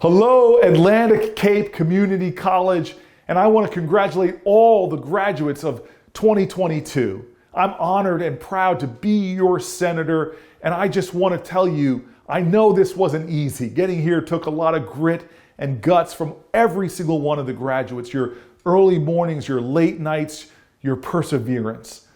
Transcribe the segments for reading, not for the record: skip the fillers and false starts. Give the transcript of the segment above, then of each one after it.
Hello, Atlantic Cape Community College, and I want to congratulate all the graduates of 2022. I'm honored and proud to be your senator, and I just want to tell you, I know this wasn't easy. Getting here took a lot of grit and guts from every single one of the graduates, your early mornings, your late nights, your perseverance.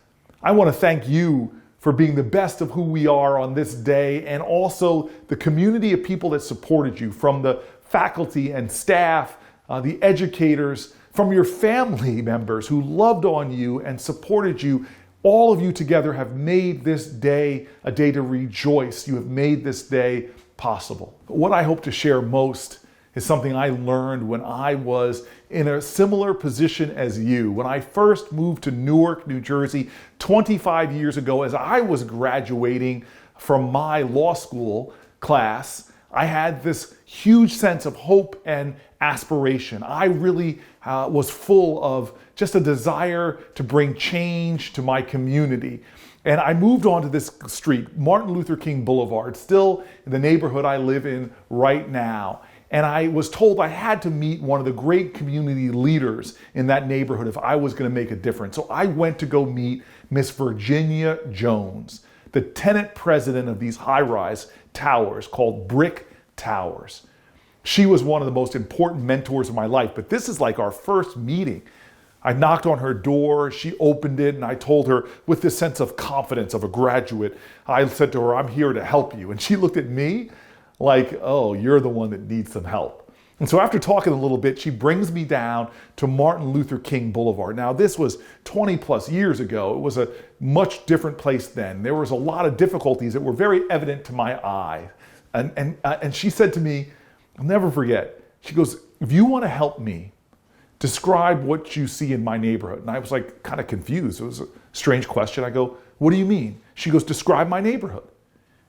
I want to thank you for being the best of who we are on this day, and also the community of people that supported you, from the faculty and staff, the educators, from your family members who loved on you and supported you. All of you together have made this day a day to rejoice. You have made this day possible. What I hope to share most is something I learned when I was in a similar position as you. When I first moved to Newark, New Jersey, 25 years ago, as I was graduating from my law school class, I had this huge sense of hope and aspiration. I really was full of just a desire to bring change to my community. And I moved onto this street, Martin Luther King Boulevard, still in the neighborhood I live in right now. And I was told I had to meet one of the great community leaders in that neighborhood if I was going to make a difference. So I went to go meet Miss Virginia Jones, the tenant president of these high-rise towers called Brick Towers. She was one of the most important mentors of my life, but this is like our first meeting. I knocked on her door, she opened it, and I told her with this sense of confidence of a graduate, I said to her, "I'm here to help you." And she looked at me like, "Oh, you're the one that needs some help." And so after talking a little bit, she brings me down to Martin Luther King Boulevard. Now, this was 20 plus years ago. It was a much different place then. There was a lot of difficulties that were very evident to my eye. And she said to me, I'll never forget, she goes, "If you want to help me, describe what you see in my neighborhood." And I was like kind of confused. It was a strange question. I go, "What do you mean?" She goes, "Describe my neighborhood."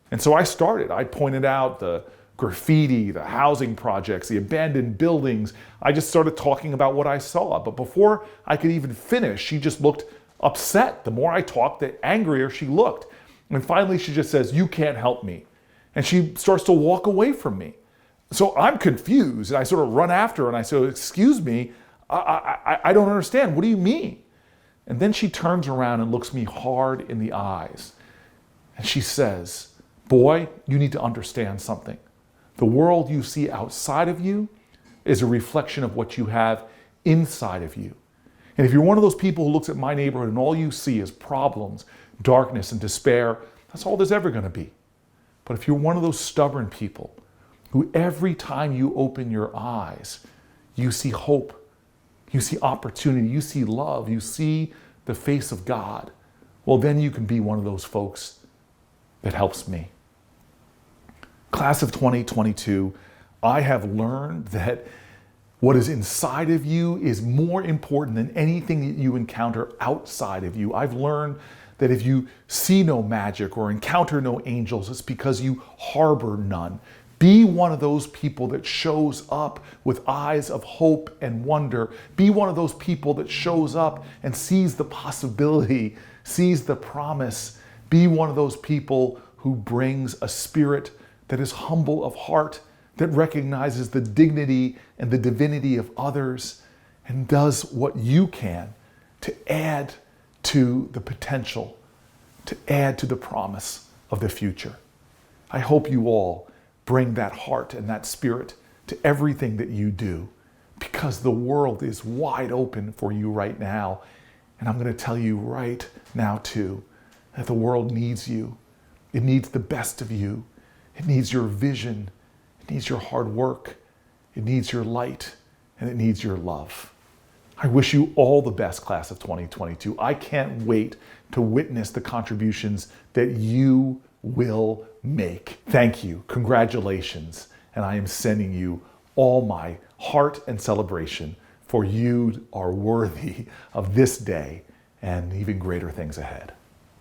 And so I started. I pointed out the graffiti, the housing projects, the abandoned buildings. I just started talking about what I saw. But before I could even finish, she just looked upset. The more I talked, the angrier she looked. And finally, she just says, "You can't help me." And she starts to walk away from me. So I'm confused. And I sort of run after her and I say, "Excuse me, I don't understand. What do you mean?" And then she turns around and looks me hard in the eyes. And she says, "Boy, you need to understand something. The world you see outside of you is a reflection of what you have inside of you. And if you're one of those people who looks at my neighborhood and all you see is problems, darkness, and despair, that's all there's ever going to be. But if you're one of those stubborn people who every time you open your eyes, you see hope, you see opportunity, you see love, you see the face of God, well, then you can be one of those folks that helps me." Class of 2022, I have learned that what is inside of you is more important than anything that you encounter outside of you. I've learned that if you see no magic or encounter no angels, it's because you harbor none. Be one of those people that shows up with eyes of hope and wonder. Be one of those people that shows up and sees the possibility, sees the promise. Be one of those people who brings a spirit that is humble of heart, that recognizes the dignity and the divinity of others, and does what you can to add to the potential, to add to the promise of the future. I hope you all bring that heart and that spirit to everything that you do, because the world is wide open for you right now. And I'm going to tell you right now too, that the world needs you. It needs the best of you. It needs your vision. It needs your hard work. It needs your light, and it needs your love. I wish you all the best, class of 2022. I can't wait to witness the contributions that you will make. Thank you. Congratulations. And I am sending you all my heart and celebration, for you are worthy of this day and even greater things ahead.